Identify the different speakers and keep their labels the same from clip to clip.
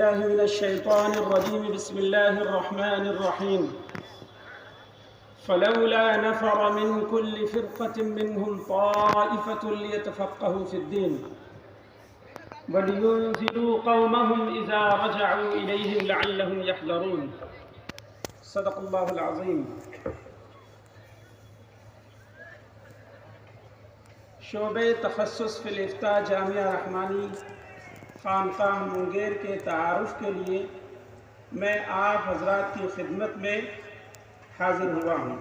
Speaker 1: بالله من الشيطان الرجيم. بسم الله الرحمن الرحيم. فلولا نفر من كل فرقة منهم طائفة ليتفقهوا في الدين ولينذروا قومهم إذا رجعوا إليهم لعلهم يحذرون. صدق الله العظيم. شعبہ تخصص فی الافتاء جامعہ رحمانی خانقاہ منگیر کے تعارف کے لیے میں آپ حضرات کی خدمت میں حاضر ہوا ہوں.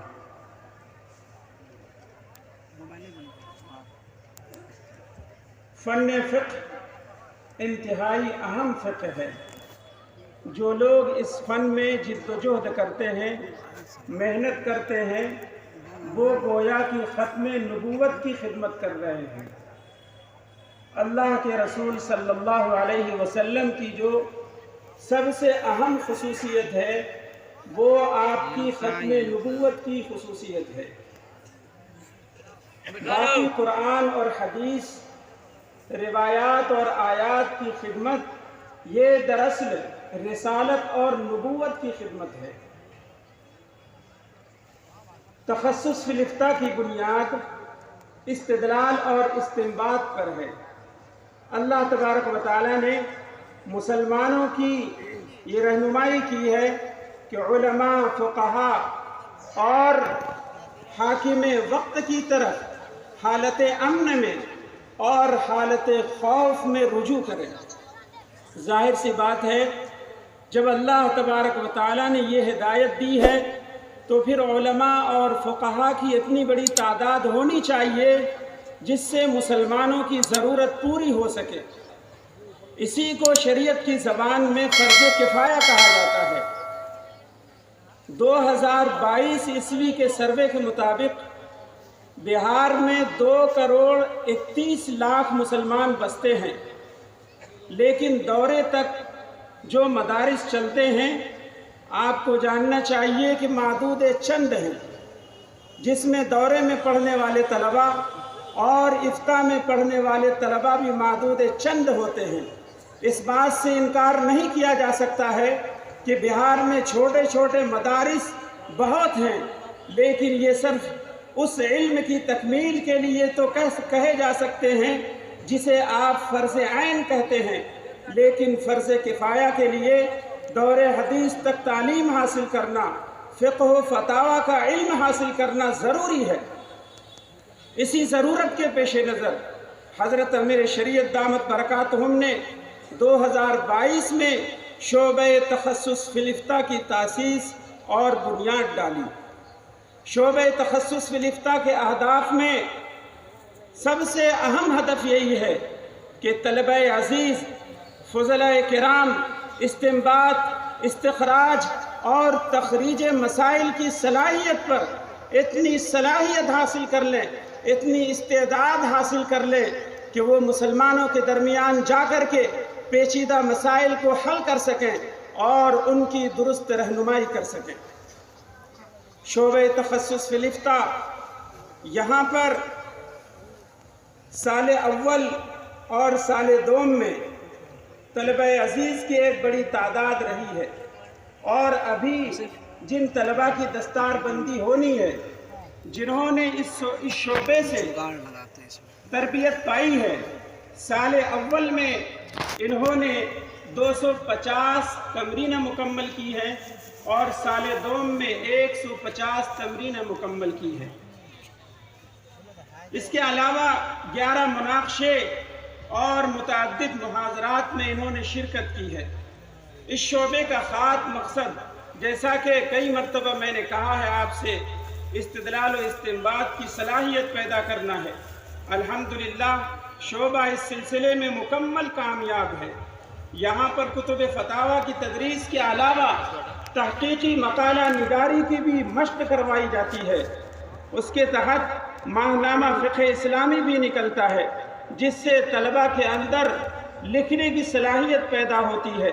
Speaker 1: فن فقہ انتہائی اہم فقہ ہے. جو لوگ اس فن میں جد و جہد کرتے ہیں، محنت کرتے ہیں، وہ گویا کی ختم نبوت کی خدمت کر رہے ہیں. اللہ کے رسول صلی اللہ علیہ وسلم کی جو سب سے اہم خصوصیت ہے وہ آپ کی ختم نبوت کی خصوصیت ہے. باقی قرآن اور حدیث، روایات اور آیات کی خدمت یہ دراصل رسالت اور نبوت کی خدمت ہے. تخصص فی الافتاء کی بنیاد استدلال اور استنباط پر ہے. اللہ تبارک و تعالیٰ نے مسلمانوں کی یہ رہنمائی کی ہے کہ علماء، فقہاء اور حاکم وقت کی طرف حالت امن میں اور حالت خوف میں رجوع کریں. ظاہر سی بات ہے، جب اللہ تبارک و تعالیٰ نے یہ ہدایت دی ہے تو پھر علماء اور فقہاء کی اتنی بڑی تعداد ہونی چاہیے جس سے مسلمانوں کی ضرورت پوری ہو سکے. اسی کو شریعت کی زبان میں فرض کفایہ کہا جاتا ہے. 2022 عیسوی کے سروے کے مطابق بہار میں 2,31,00,000 مسلمان بستے ہیں، لیکن دورے تک جو مدارس چلتے ہیں آپ کو جاننا چاہیے کہ معدود چند ہیں، جس میں دورے میں پڑھنے والے طلباء اور افتاء میں پڑھنے والے طلباء بھی معدود چند ہوتے ہیں. اس بات سے انکار نہیں کیا جا سکتا ہے کہ بہار میں چھوٹے چھوٹے مدارس بہت ہیں، لیکن یہ صرف اس علم کی تکمیل کے لیے تو کہے جا سکتے ہیں جسے آپ فرض عین کہتے ہیں، لیکن فرض کفایہ کے لیے دور حدیث تک تعلیم حاصل کرنا، فقہ و فتاوی کا علم حاصل کرنا ضروری ہے. اسی ضرورت کے پیش نظر حضرت امیر شریعت دامت برکاتہم نے 2022 میں شعبہ تخصص فی الافتاء کی تاسیس اور بنیاد ڈالی. شعبہ تخصص فی الافتاء کے اہداف میں سب سے اہم ہدف یہی ہے کہ طلبہ عزیز، فضلاء کرام استنباط، استخراج اور تخریج مسائل کی صلاحیت پر اتنی صلاحیت حاصل کر لیں، اتنی استعداد حاصل کر لیں کہ وہ مسلمانوں کے درمیان جا کر کے پیچیدہ مسائل کو حل کر سکیں اور ان کی درست رہنمائی کر سکیں. شعبہ تخصص فی الافتاء یہاں پر سال اول اور سال دوم میں طلبہ عزیز کی ایک بڑی تعداد رہی ہے، اور ابھی جن طلبہ کی دستار بندی ہونی ہے، جنہوں نے اس شعبے سے تربیت پائی ہے، سال اول میں انہوں نے 250 تمرینیں مکمل کی ہیں اور سال دوم میں 150 تمرینیں مکمل کی ہیں. اس کے علاوہ 11 مناقشے اور متعدد محاضرات میں انہوں نے شرکت کی ہے. اس شعبے کا خاص مقصد، جیسا کہ کئی مرتبہ میں نے کہا ہے آپ سے، استدلال و استنباط کی صلاحیت پیدا کرنا ہے. الحمدللہ شعبہ اس سلسلے میں مکمل کامیاب ہے. یہاں پر کتب فتاوی کی تدریس کے علاوہ تحقیقی مقالہ نگاری کی بھی مشق کروائی جاتی ہے. اس کے تحت ماہنامہ فقہ اسلامی بھی نکلتا ہے، جس سے طلبہ کے اندر لکھنے کی صلاحیت پیدا ہوتی ہے.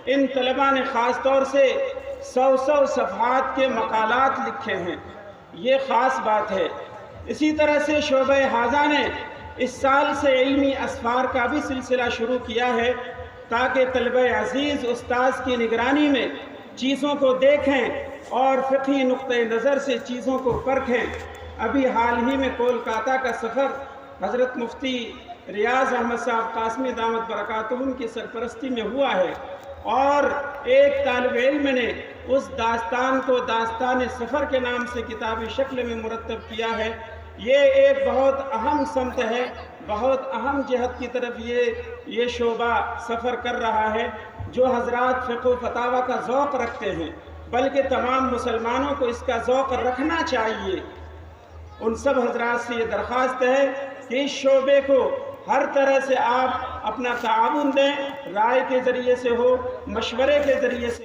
Speaker 1: ان طلبہ نے خاص طور سے 100 صفحات کے مقالات لکھے ہیں، یہ خاص بات ہے. اسی طرح سے شعبہ حاضہ نے اس سال سے علمی اسفار کا بھی سلسلہ شروع کیا ہے، تاکہ طلبہ عزیز استاذ کی نگرانی میں چیزوں کو دیکھیں اور فقہی نقطۂ نظر سے چیزوں کو پرکھیں۔ ابھی حال ہی میں کولکاتہ کا سفر حضرت مفتی ریاض احمد صاحب قاسمی دامت برکاتہم کی سرپرستی میں ہوا ہے، اور ایک طالب علم نے اس داستان کو داستان سفر کے نام سے کتابی شکل میں مرتب کیا ہے۔ یہ ایک بہت اہم سمت ہے، بہت اہم جہت کی طرف یہ شعبہ سفر کر رہا ہے، جو حضرات فقہ و فتاویٰ کا ذوق رکھتے ہیں، بلکہ تمام مسلمانوں کو اس کا ذوق رکھنا چاہیے۔ ان سب حضرات سے یہ درخواست ہے کہ اس شعبے کو ہر طرح سے آپ اپنا تعاون دیں، رائے کے ذریعے سے ہو، مشورے کے ذریعے سے